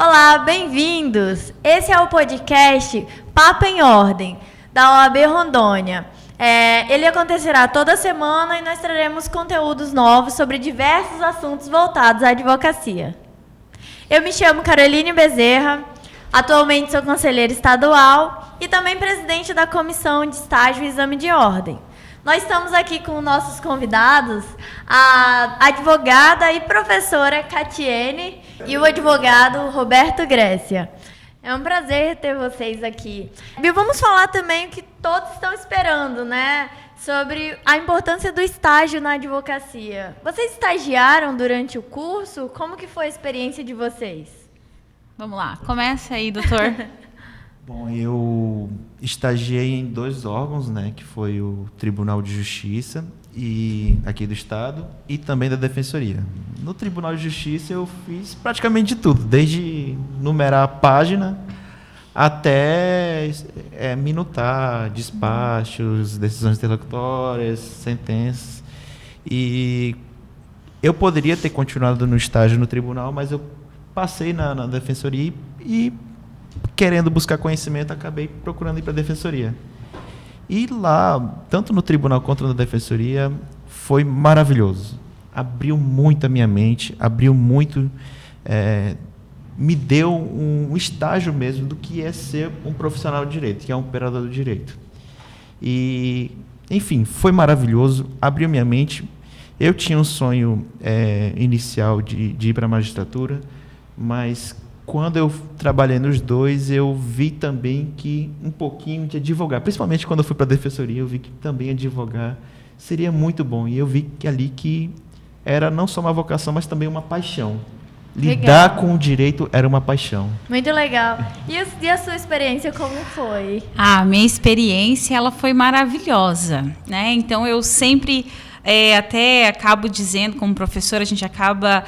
Olá, bem-vindos! Esse é o podcast Papo em Ordem, da OAB Rondônia. Ele acontecerá toda semana e nós traremos conteúdos novos sobre diversos assuntos voltados à advocacia. Eu me chamo Caroline Bezerra, atualmente sou conselheira estadual e também presidente da Comissão de Estágio e Exame de Ordem. Nós estamos aqui com nossos convidados, a advogada e professora Catiene e o advogado Roberto Grécia. É um prazer ter vocês aqui. E vamos falar também o que todos estão esperando, né? Sobre a importância do estágio na advocacia. Vocês estagiaram durante o curso? Como que foi a experiência de vocês? Vamos lá, começa aí, doutor. Bom, eu estagiei em 2 órgãos, né, que foi o Tribunal de Justiça aqui do Estado e também da Defensoria. No Tribunal de Justiça eu fiz praticamente de tudo, desde numerar a página até minutar despachos, decisões interlocutórias, sentenças. E eu poderia ter continuado no estágio no tribunal, mas eu passei na Defensoria e querendo buscar conhecimento, acabei procurando ir para a Defensoria. E lá, tanto no tribunal quanto na Defensoria, foi maravilhoso. Abriu muito a minha mente, abriu muito, me deu um estágio mesmo do que é ser um profissional de direito, que é um operador do direito. E, enfim, foi maravilhoso, abriu minha mente. Eu tinha um sonho inicial de ir para a magistratura, mas quando eu trabalhei nos 2, eu vi também que um pouquinho de advogar, principalmente quando eu fui para a Defensoria, eu vi que também advogar seria muito bom. E eu vi que ali que era não só uma vocação, mas também uma paixão. Lidar com o direito era uma paixão. Muito legal. E a sua experiência, como foi? A minha experiência, ela foi maravilhosa, né? Então, eu sempre, até acabo dizendo, como professora, a gente acaba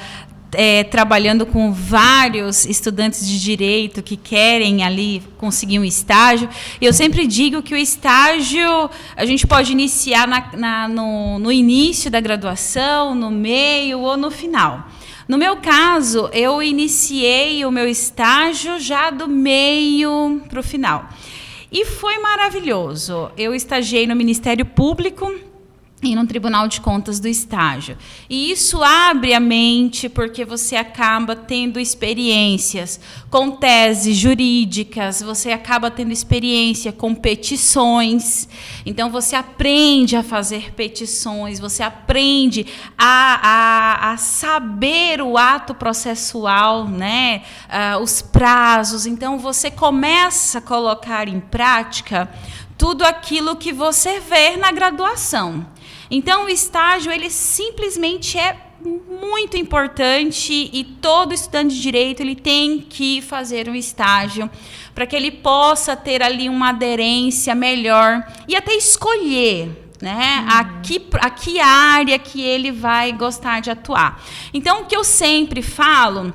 trabalhando com vários estudantes de direito que querem ali conseguir um estágio. Eu sempre digo que o estágio a gente pode iniciar no início da graduação, no meio ou no final. No meu caso, eu iniciei o meu estágio já do meio para o final. E foi maravilhoso. Eu estagiei no Ministério Público e no Tribunal de Contas do Estágio. E isso abre a mente porque você acaba tendo experiências com teses jurídicas, você acaba tendo experiência com petições. Então, você aprende a fazer petições, você aprende a saber o ato processual, né? Os prazos. Então, você começa a colocar em prática tudo aquilo que você vê na graduação. Então, o estágio, ele simplesmente é muito importante e todo estudante de direito ele tem que fazer um estágio para que ele possa ter ali uma aderência melhor e até escolher, né, a que área que ele vai gostar de atuar. Então, o que eu sempre falo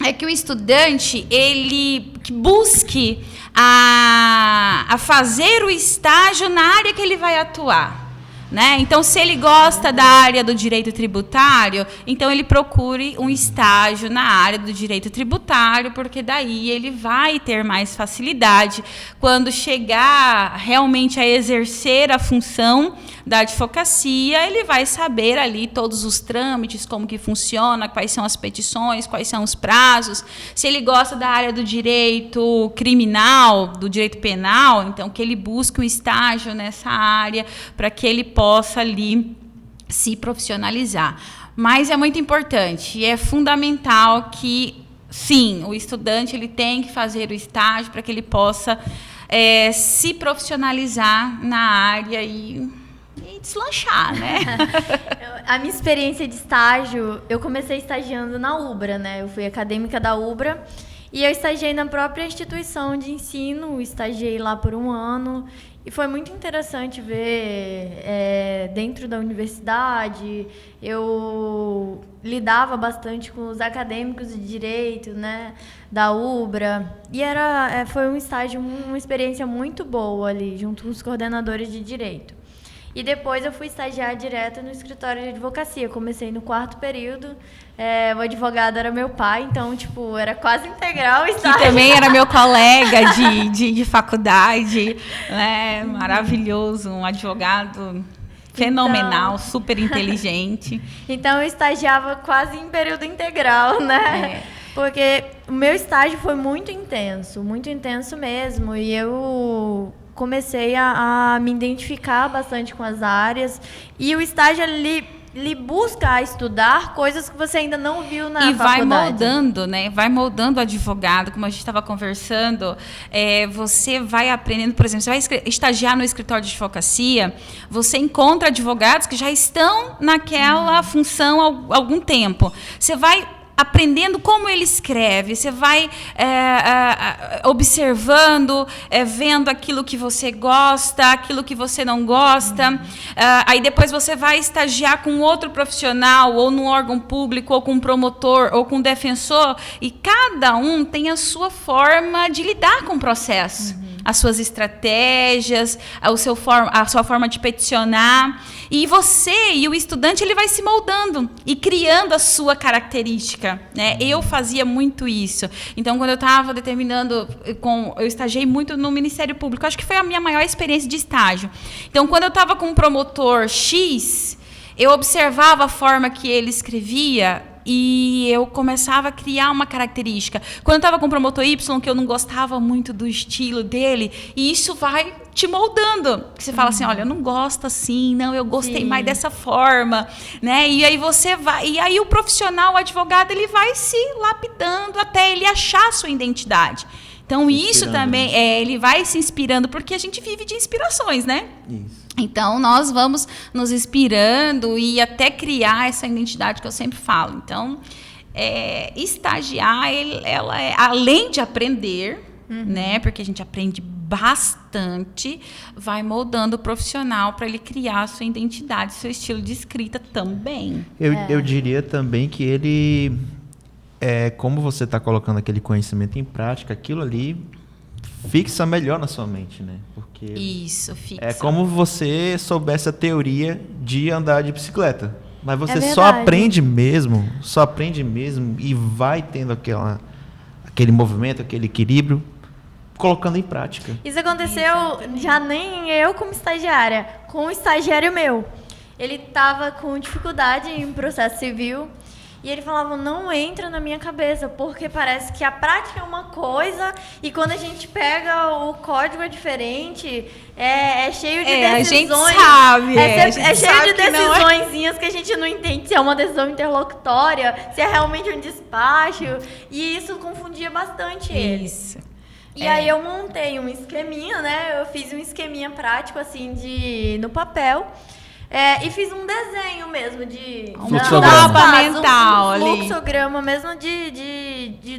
é que o estudante ele busque a fazer o estágio na área que ele vai atuar. Né? Então, se ele gosta da área do direito tributário, então ele procure um estágio na área do direito tributário, porque daí ele vai ter mais facilidade quando chegar realmente a exercer a função da advocacia, ele vai saber ali todos os trâmites, como que funciona, quais são as petições, quais são os prazos. Se ele gosta da área do direito criminal, do direito penal, então que ele busque um estágio nessa área para que ele possa ali se profissionalizar. Mas é muito importante e é fundamental que, sim, o estudante ele tem que fazer o estágio para que ele possa se profissionalizar na área e deslanchar, né? A minha experiência de estágio, eu comecei estagiando na UBRA, né? Eu fui acadêmica da UBRA e eu estagiei na própria instituição de ensino, estagiei lá por 1 ano e foi muito interessante ver dentro da universidade. Eu lidava bastante com os acadêmicos de direito, né, da UBRA, e foi um estágio, uma experiência muito boa ali, junto com os coordenadores de direito. E depois eu fui estagiar direto no escritório de advocacia. Comecei no 4º período. O advogado era meu pai, então, tipo, era quase integral o estágio. Que também era meu colega de faculdade, né? Maravilhoso, um advogado fenomenal, super inteligente. Então, eu estagiava quase em período integral, né? Porque o meu estágio foi muito intenso mesmo. E eu comecei a me identificar bastante com as áreas. E o estágio ele busca estudar coisas que você ainda não viu na faculdade. E vai moldando, né? Vai moldando o advogado, como a gente estava conversando. Você vai aprendendo, por exemplo, você vai estagiar no escritório de advocacia, você encontra advogados que já estão naquela função há algum tempo. Você vai aprendendo como ele escreve, você vai observando, vendo aquilo que você gosta, aquilo que você não gosta. Aí depois você vai estagiar com outro profissional, ou no órgão público, ou com um promotor, ou com um defensor, e cada um tem a sua forma de lidar com o processo. As suas estratégias, a sua forma de peticionar. E você e o estudante, ele vai se moldando e criando a sua característica, né? Eu fazia muito isso. Então, quando eu estava eu estagiei muito no Ministério Público. Acho que foi a minha maior experiência de estágio. Então, quando eu estava com um promotor X, eu observava a forma que ele escrevia e eu começava a criar uma característica. Quando eu estava com o promotor Y, que eu não gostava muito do estilo dele, e isso vai te moldando. Você fala assim, olha, eu não gosto assim, não, eu gostei mais dessa forma, né? E aí você vai, e aí o profissional, o advogado, ele vai se lapidando até ele achar a sua identidade. Então, isso também, ele vai se inspirando, porque a gente vive de inspirações, né? Isso. Então, nós vamos nos inspirando e até criar essa identidade que eu sempre falo. Então, estagiar, ela é, além de aprender, né? Porque a gente aprende bastante, vai moldando o profissional para ele criar a sua identidade, seu estilo de escrita também. Eu diria também que ele... como você está colocando aquele conhecimento em prática, aquilo ali fixa melhor na sua mente, né? Porque isso, fixa. É como você soubesse a teoria de andar de bicicleta. Mas você verdade. só aprende mesmo e vai tendo aquele movimento, aquele equilíbrio, colocando em prática. Isso aconteceu já nem eu como estagiária, com um estagiário meu. Ele estava com dificuldade em processo civil. E ele falava, não entra na minha cabeça, porque parece que a prática é uma coisa e quando a gente pega o código é diferente, é cheio de decisões. A gente sabe. É cheio de decisõezinhas que a gente não entende se é uma decisão interlocutória, se é realmente um despacho. E isso confundia bastante ele. Isso. E aí eu montei um esqueminha, né? Eu fiz um esqueminha prático, assim, no papel. E fiz um desenho mesmo de... Um fluxograma mental ali. Um fluxograma mesmo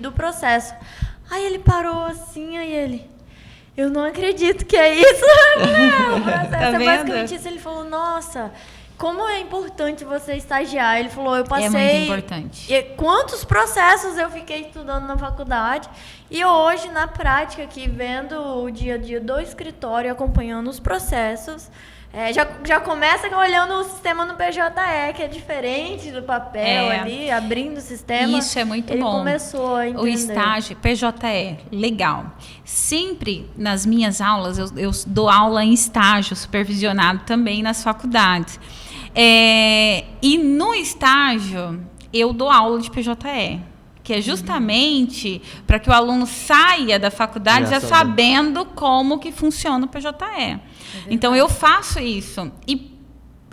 do processo. Aí ele parou assim, aí ele... Eu não acredito que é isso. Não, o processo Tá é basicamente isso. Ele falou, nossa... Como é importante você estagiar? Ele falou, eu passei... É muito importante. Quantos processos eu fiquei estudando na faculdade. E hoje, na prática, aqui, vendo o dia a dia do escritório, acompanhando os processos... já começa olhando o sistema no PJE, que é diferente do papel ali, abrindo o sistema. Isso é muito bom. Ele começou a entender. O estágio, PJE, legal. Sempre nas minhas aulas, eu dou aula em estágio supervisionado também nas faculdades. E no estágio, eu dou aula de PJE, que é justamente para que o aluno saia da faculdade já sabendo como que funciona o PJE. Então, eu faço isso. E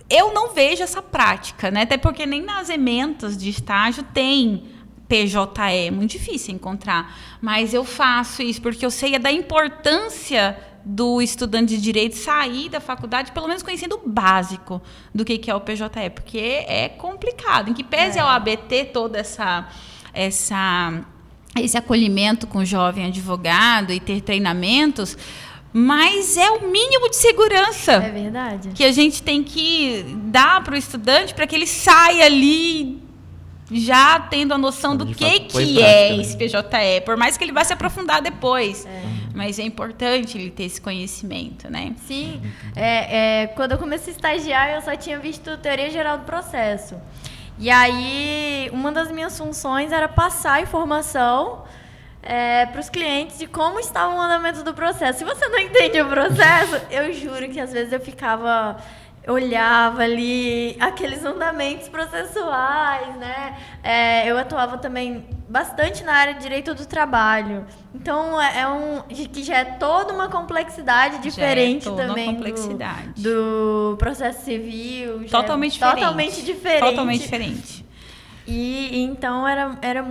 eu não vejo essa prática, né? Até porque nem nas ementas de estágio tem PJE. É muito difícil encontrar. Mas eu faço isso porque eu sei da importância do estudante de direito sair da faculdade, pelo menos conhecendo o básico do que é o PJE. Porque é complicado. Em que pese a OAB ter toda esse acolhimento com o jovem advogado e ter treinamentos... Mas é o mínimo de segurança que a gente tem que dar para o estudante para que ele saia ali já tendo a noção do que é esse PJE, por mais que ele vá se aprofundar depois. mas é importante ele ter esse conhecimento, né? Sim. Quando eu comecei a estagiar, eu só tinha visto teoria geral do processo. E aí, uma das minhas funções era passar a informação para os clientes de como estava o andamento do processo. Se você não entende o processo, eu juro que às vezes eu olhava ali aqueles andamentos processuais, né? Eu atuava também bastante na área de direito do trabalho. Então, que já é toda uma complexidade diferente também do processo civil. Totalmente diferente. Totalmente diferente. E então,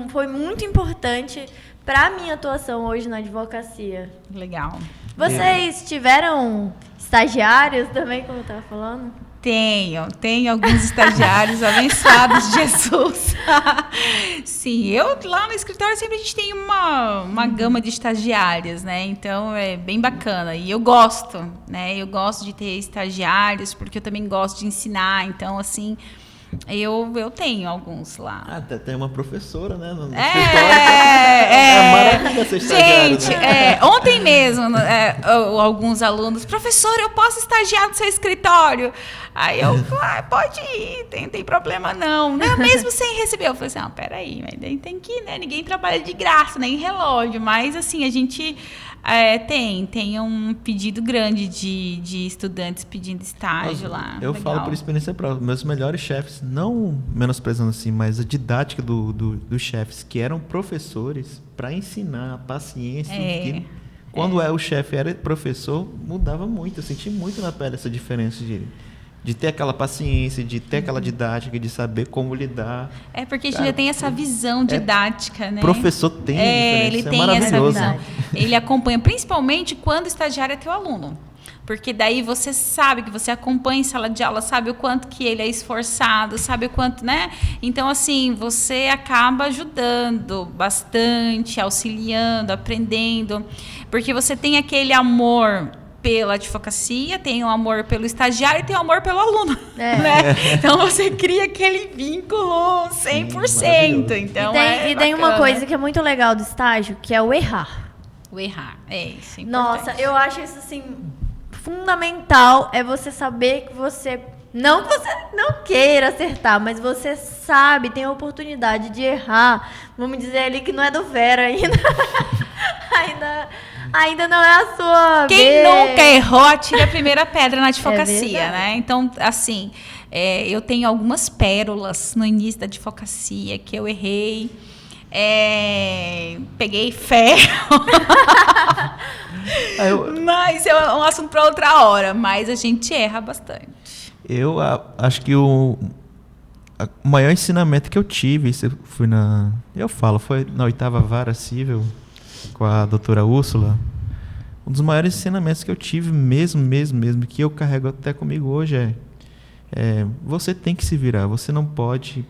foi muito importante para a minha atuação hoje na advocacia. Legal. Vocês tiveram estagiários também, como eu estava falando? Tenho alguns estagiários abençoados de Jesus. Sim, lá no escritório sempre a gente tem uma gama de estagiárias, né? Então é bem bacana. E eu gosto, né? Eu gosto de ter estagiários porque eu também gosto de ensinar. Então, assim, eu tenho alguns lá. Até tem uma professora, né? No É maravilha ser estagiário. Gente, né? Ontem mesmo, alguns alunos, professor, eu posso estagiar no seu escritório? Aí eu, pode ir, tem problema não. Mesmo sem receber. Eu falei assim, peraí, mas daí tem que ir, né? Ninguém trabalha de graça, nem relógio. Mas, assim, a gente tem um pedido grande de estudantes pedindo estágio lá. Eu Legal. falo por experiência própria. Meus melhores chefes, não menosprezando assim, mas a didática dos chefes, que eram professores, para ensinar a paciência. Quando o chefe era professor, mudava muito. Eu senti muito na pele essa diferença de ter aquela paciência, de ter aquela didática, de saber como lidar. Porque a gente já tem essa visão didática, né? Professor tem ele tem maravilhoso. essa visão. Ele acompanha, principalmente quando o estagiário é teu aluno. Porque daí você sabe que você acompanha em sala de aula, sabe o quanto que ele é esforçado, sabe o quanto, né? Então, assim, você acaba ajudando bastante, auxiliando, aprendendo, porque você tem aquele amor pela advocacia, tem o amor pelo estagiário e tem o amor pelo aluno. Né? Então, você cria aquele vínculo 100%. Então, e tem uma coisa que é muito legal do estágio, que é o errar. O errar, isso é importante. Nossa, eu acho isso, assim, fundamental, é você saber que você... Não que você não queira acertar, mas você sabe, tem a oportunidade de errar. Vamos dizer ali que não é do Vera ainda. Ainda não é a sua Quem nunca errou, atira a primeira pedra na advocacia, né? Então, assim, eu tenho algumas pérolas no início da advocacia que eu errei. Peguei ferro. Mas é um assunto para outra hora. Mas a gente erra bastante. Eu acho que o maior ensinamento que eu tive, foi na 8ª Vara Civil, com a doutora Úrsula. Um dos maiores ensinamentos que eu tive mesmo, que eu carrego até comigo hoje você tem que se virar, você não pode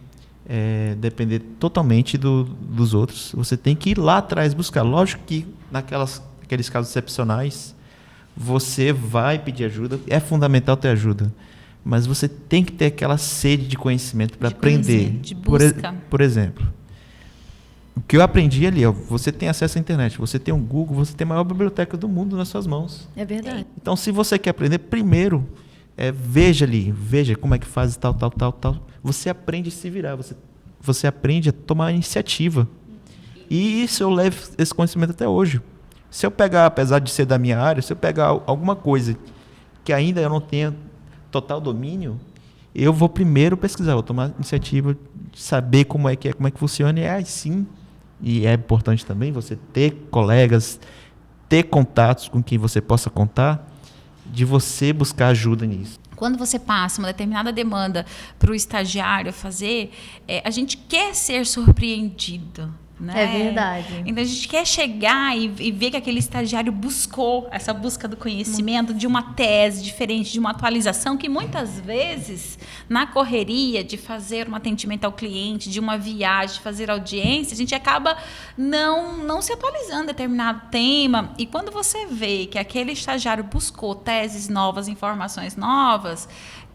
depender totalmente dos outros, você tem que ir lá atrás buscar. Lógico que naqueles casos excepcionais, você vai pedir ajuda, é fundamental ter ajuda, mas você tem que ter aquela sede de conhecimento para aprender. De busca. Por exemplo, o que eu aprendi ali, você tem acesso à internet, você tem um Google, você tem a maior biblioteca do mundo nas suas mãos. É verdade. Então, se você quer aprender, primeiro, veja como é que faz tal. Você aprende a se virar, você aprende a tomar iniciativa. E isso eu levo esse conhecimento até hoje. Se eu pegar, apesar de ser da minha área, se eu pegar alguma coisa que ainda eu não tenha total domínio, eu vou primeiro pesquisar, vou tomar iniciativa de saber como é que funciona, e aí sim. E é importante também você ter colegas, ter contatos com quem você possa contar, de você buscar ajuda nisso. Quando você passa uma determinada demanda para o estagiário fazer, a gente quer ser surpreendido. Né? É verdade. Então a gente quer chegar e ver que aquele estagiário buscou essa busca do conhecimento de uma tese diferente, de uma atualização que muitas vezes, na correria de fazer um atendimento ao cliente, de uma viagem, de fazer audiência, a gente acaba não se atualizando em determinado tema. E quando você vê que aquele estagiário buscou teses novas, informações novas,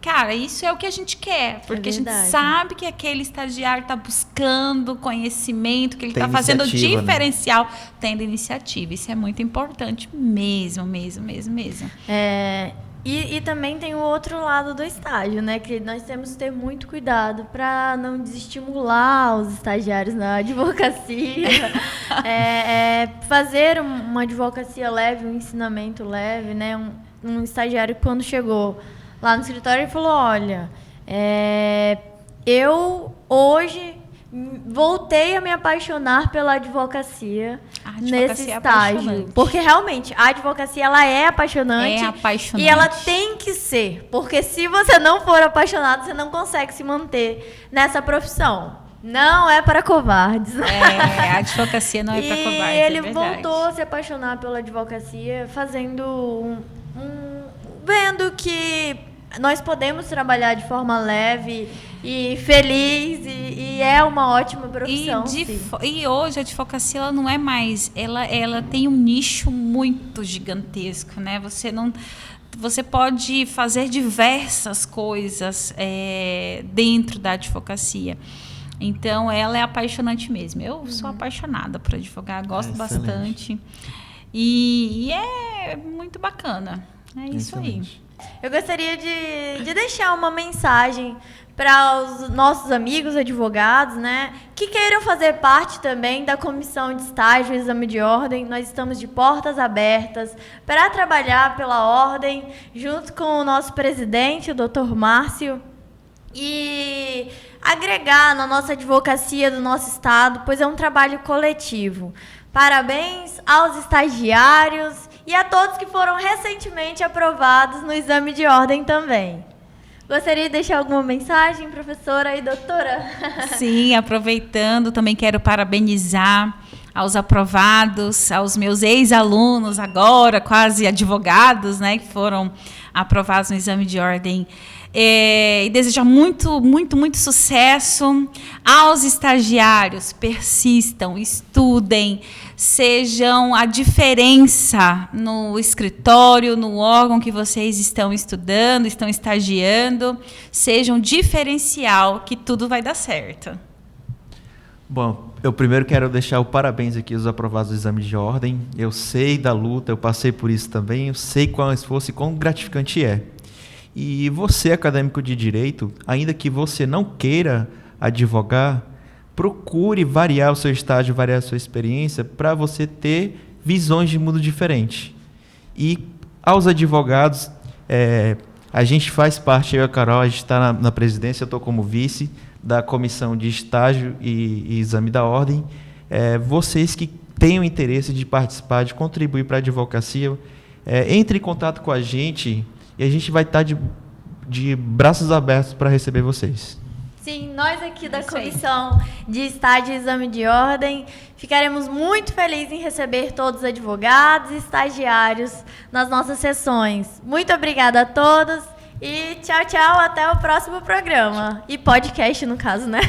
cara, isso é o que a gente quer, porque a gente sabe que aquele estagiário está buscando conhecimento, que ele está fazendo diferencial, tendo iniciativa. Isso é muito importante mesmo. E também tem o outro lado do estágio, né? Que nós temos que ter muito cuidado para não desestimular os estagiários na advocacia. Fazer uma advocacia leve, um ensinamento leve, né? Um estagiário, quando chegou lá no escritório, ele falou, olha, eu hoje voltei a me apaixonar pela advocacia, nesse estágio. Porque realmente a advocacia ela é apaixonante. E ela tem que ser. Porque se você não for apaixonado, você não consegue se manter nessa profissão. Não é para covardes. A advocacia não é para covardes. E ele voltou a se apaixonar pela advocacia, fazendo vendo que nós podemos trabalhar de forma leve e feliz e é uma ótima profissão. E hoje a advocacia ela não é mais, ela tem um nicho muito gigantesco, né? Você pode fazer diversas coisas dentro da advocacia. Então ela é apaixonante mesmo. Eu sou apaixonada por advogar, gosto bastante e é muito bacana. É isso aí. Eu gostaria de deixar uma mensagem para os nossos amigos advogados, né, que queiram fazer parte também da comissão de estágio e exame de ordem. Nós estamos de portas abertas para trabalhar pela ordem, junto com o nosso presidente, o Dr. Márcio, e agregar na nossa advocacia do nosso estado, pois é um trabalho coletivo. Parabéns aos estagiários e a todos que foram recentemente aprovados no exame de ordem também. Gostaria de deixar alguma mensagem, professora e doutora? Sim, aproveitando, também quero parabenizar aos aprovados, aos meus ex-alunos agora, quase advogados, né, que foram aprovados no exame de ordem. E desejar muito sucesso aos estagiários. Persistam, estudem, sejam a diferença no escritório, no órgão que vocês estão estudando, estão estagiando. Sejam diferencial, que tudo vai dar certo. Bom, eu primeiro quero deixar o parabéns aqui aos aprovados do exame de ordem. Eu sei da luta, eu passei por isso também, eu sei qual esforço e quão gratificante é. E você, acadêmico de direito, ainda que você não queira advogar, procure variar o seu estágio, variar a sua experiência para você ter visões de mundo diferente. E aos advogados, a gente faz parte, eu e a Carol, a gente está na presidência, eu estou como vice da comissão de estágio e exame da ordem. Vocês que tenham interesse de participar, de contribuir para a advocacia, entre em contato com a gente e a gente vai estar de braços abertos para receber vocês. Sim, nós aqui da Comissão de Estágio e Exame de Ordem ficaremos muito felizes em receber todos os advogados e estagiários nas nossas sessões. Muito obrigada a todos e tchau, até o próximo programa. E podcast, no caso, né?